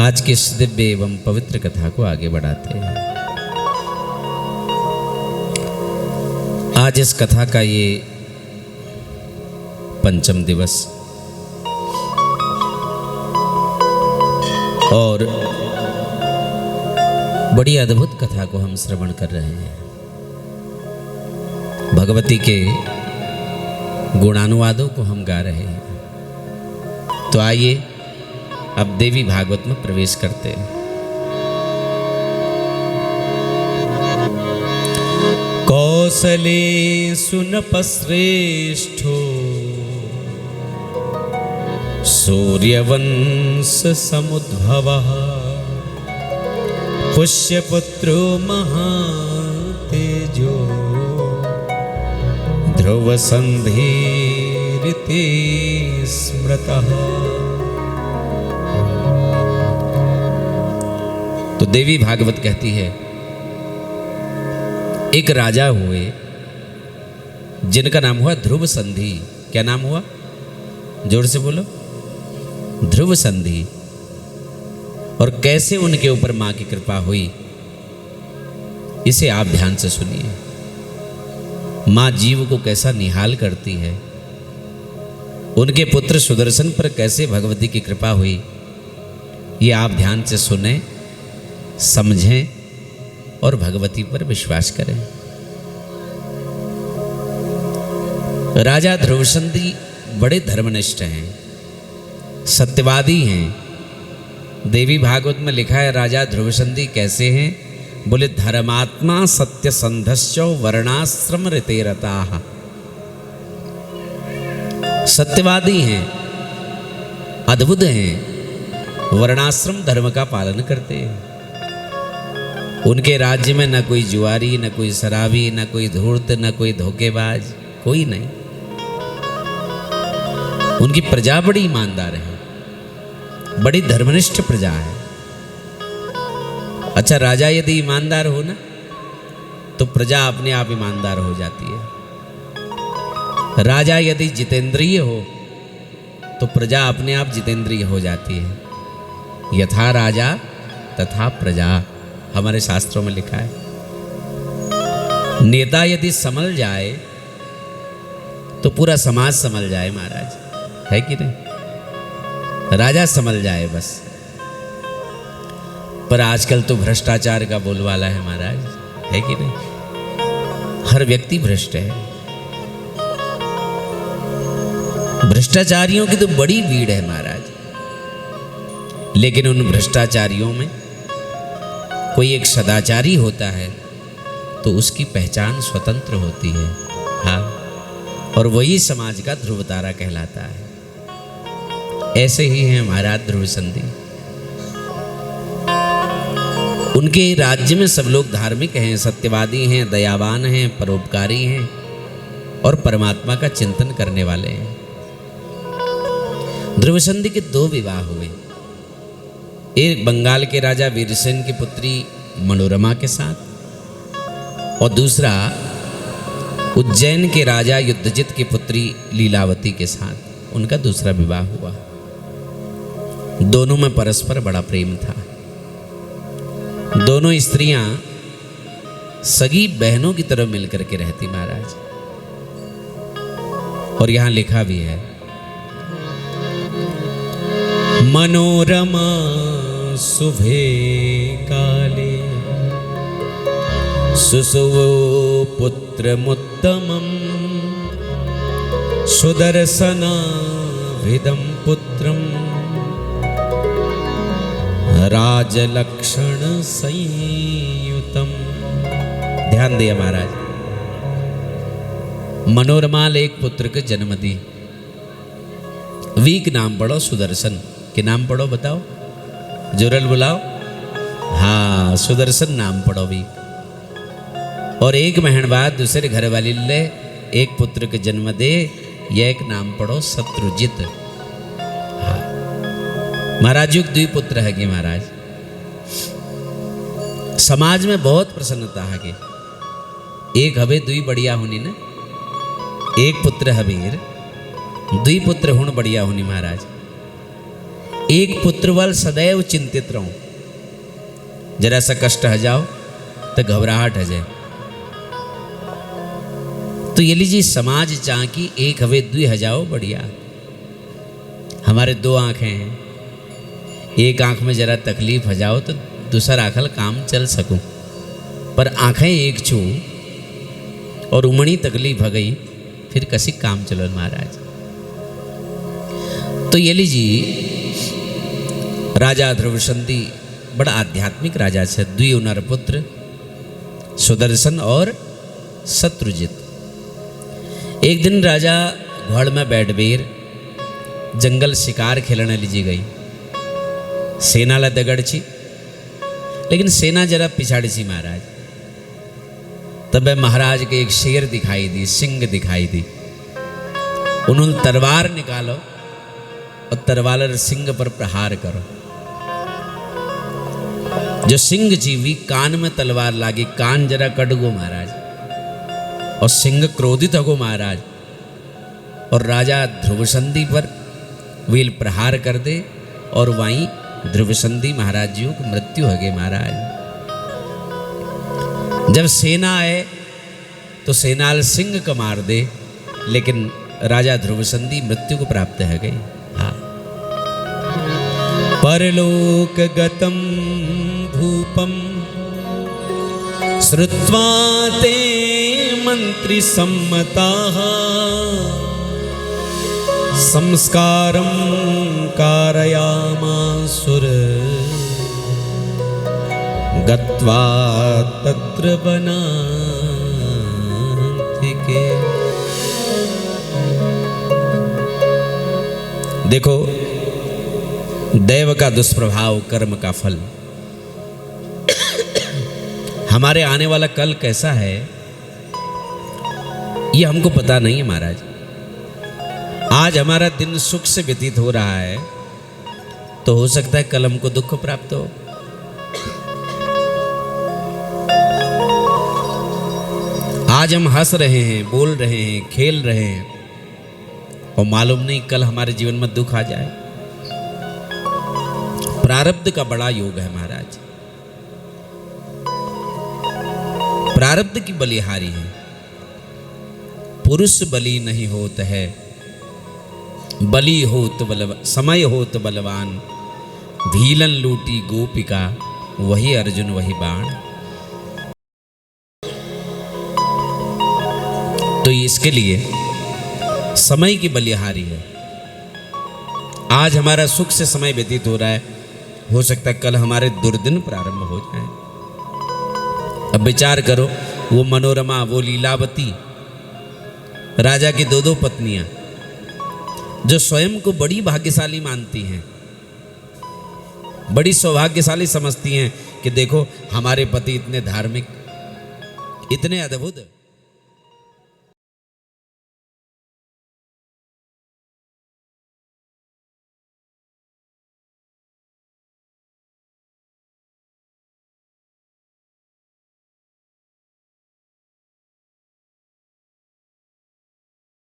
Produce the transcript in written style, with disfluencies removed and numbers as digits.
आज की इस दिव्य एवं पवित्र कथा को आगे बढ़ाते हैं। आज इस कथा का ये पंचम दिवस और बड़ी अद्भुत कथा को हम श्रवण कर रहे हैं। भगवती के गुणानुवादों को हम गा रहे हैं। तो आइए अब देवी भागवत में प्रवेश करते हैं। कौसले सुनपश्रेष्ठो सूर्यवंश समुद्भवः पुष्यपुत्रो महातेजो ध्रुवसन्धिरिति स्मृतः। तो देवी भागवत कहती है, एक राजा हुए जिनका नाम हुआ ध्रुव संधि। क्या नाम हुआ? जोर से बोलो। ध्रुव संधि। और कैसे उनके ऊपर मां की कृपा हुई, इसे आप ध्यान से सुनिए। मां जीव को कैसा निहाल करती है, उनके पुत्र सुदर्शन पर कैसे भगवती की कृपा हुई, ये आप ध्यान से सुने, समझें और भगवती पर विश्वास करें। राजा ध्रुवसंधि बड़े धर्मनिष्ठ हैं, सत्यवादी हैं। देवी भागवत में लिखा है राजा ध्रुवसंधि कैसे हैं? बोले धर्मात्मा सत्यसंधश्च वर्णाश्रम ऋतेरताः। सत्यवादी हैं, अद्भुत हैं, वर्णाश्रम धर्म का पालन करते हैं। उनके राज्य में न कोई जुआरी, न कोई शराबी, न कोई धूर्त, न कोई धोखेबाज, कोई नहीं। उनकी प्रजा बड़ी ईमानदार है, बड़ी धर्मनिष्ठ प्रजा है। अच्छा, राजा यदि ईमानदार हो ना, तो प्रजा अपने आप ईमानदार हो जाती है। राजा यदि जितेंद्रिय हो, तो प्रजा अपने आप जितेंद्रिय हो जाती है। यथा राजा तथा प्रजा, हमारे शास्त्रों में लिखा है। नेता यदि संभल जाए तो पूरा समाज संभल जाए महाराज, है कि नहीं? राजा संभल जाए बस। पर आजकल तो भ्रष्टाचार का बोलबाला है महाराज, है कि नहीं? हर व्यक्ति भ्रष्ट है। भ्रष्टाचारियों की तो बड़ी भीड़ है महाराज। लेकिन उन भ्रष्टाचारियों में कोई एक सदाचारी होता है तो उसकी पहचान स्वतंत्र होती है। हाँ, और वही समाज का ध्रुव तारा कहलाता है। ऐसे ही हैं महाराज ध्रुवसंधि। उनके राज्य में सब लोग धार्मिक हैं, सत्यवादी हैं, दयावान हैं, परोपकारी हैं और परमात्मा का चिंतन करने वाले हैं। ध्रुवसंधि के 2 विवाह हुए। एक बंगाल के राजा वीरसेन की पुत्री मनोरमा के साथ, और दूसरा उज्जैन के राजा युद्धजित की पुत्री लीलावती के साथ उनका दूसरा विवाह हुआ। दोनों में परस्पर बड़ा प्रेम था। दोनों स्त्रियां सगी बहनों की तरह मिलकर के रहती महाराज। और यहां लिखा भी है, मनोरमा शुभे काले सुसुवो पुत्रमुत्तमं सुदर्शनाभिदं पुत्रं राजलक्षण संयुतम। ध्यान दिया महाराज। मनोरमा ने एक पुत्र को जन्म दी। वीक नाम पढ़ो, सुदर्शन के नाम पढ़ो, बताओ, जोरल बुलाओ। हाँ, सुदर्शन नाम पढ़ो वीक। और एक महीने बाद दूसरे घर वाली ले एक पुत्र को जन्म दे, यह एक नाम पढ़ो शत्रुजित। हाँ महाराज, युग 2 पुत्र है कि महाराज। समाज में बहुत प्रसन्नता है कि एक हवे 2 बढ़िया होनी ना। एक पुत्र हबीर, 2 पुत्र हुण बढ़िया होनी महाराज। एक पुत्र वाल सदैव चिंतित रहूं, जरा सा कष्ट हो जाओ तो घबराहट हो जाए। तो ये लीजिए समाज चाकी एक हवे दुई हो जाओ बढ़िया। हमारे दो आंखें हैं, एक आंख में जरा तकलीफ हो जाओ तो दूसरा आंखल काम चल सकूं, पर आंखें एक छू और उमड़ी तकलीफ हो गई फिर कसी काम चलो महाराज। तो ये लीजिए राजा ध्रुवसंधि बड़ा आध्यात्मिक राजा से, द्वि नरपुत्र सुदर्शन और शत्रुजित। एक दिन राजा घोड़ में बैठ बेर जंगल शिकार खेलने लीजिए गई। सेना ला दगड़ छी, लेकिन सेना जरा पिछाड़ी सी महाराज। तब महाराज के एक शेर दिखाई दी, सिंह दिखाई दी। उन्होंने तलवार निकालो और तलवार सिंह पर प्रहार करो। जो सिंह जीवी कान में तलवार लागी, कान जरा कट गो महाराज, और सिंह क्रोधित हो गो महाराज, और राजा ध्रुवसंधि पर वील प्रहार कर दे, और वहीं ध्रुवसंधि महाराज जी की मृत्यु हो गई महाराज। जब सेना आए तो सेनाल सिंह को मार दे, लेकिन राजा ध्रुवसंधि मृत्यु को प्राप्त हो गई। हाँ, परलोक गतम भूपम श्रुत्वा ते मंत्री सम्मताः संस्कारं कारयामासुर गत्वा तत्र वनान्तिके। देखो, दैव का दुष्प्रभाव, कर्म का फल। हमारे आने वाला कल कैसा है ये हमको पता नहीं है महाराज। आज हमारा दिन सुख से व्यतीत हो रहा है, तो हो सकता है कल हमको दुख प्राप्त हो। आज हम हंस रहे हैं, बोल रहे हैं, खेल रहे हैं, और मालूम नहीं कल हमारे जीवन में दुख आ जाए। प्रारब्ध का बड़ा योग है महाराज। प्रारब्ध की बलिहारी है। पुरुष बलि नहीं होत है, बलि होत समय होत बलवान। भीलन लूटी गोपिका, वही अर्जुन वही बाण। तो इसके लिए समय की बलिहारी है। आज हमारा सुख से समय व्यतीत हो रहा है, हो सकता है कल हमारे दुर्दिन प्रारंभ हो जाए। अब विचार करो, वो मनोरमा, वो लीलावती, राजा की दो दो पत्नियां, जो स्वयं को बड़ी भाग्यशाली मानती हैं, बड़ी सौभाग्यशाली समझती हैं कि देखो हमारे पति इतने धार्मिक, इतने अद्भुत।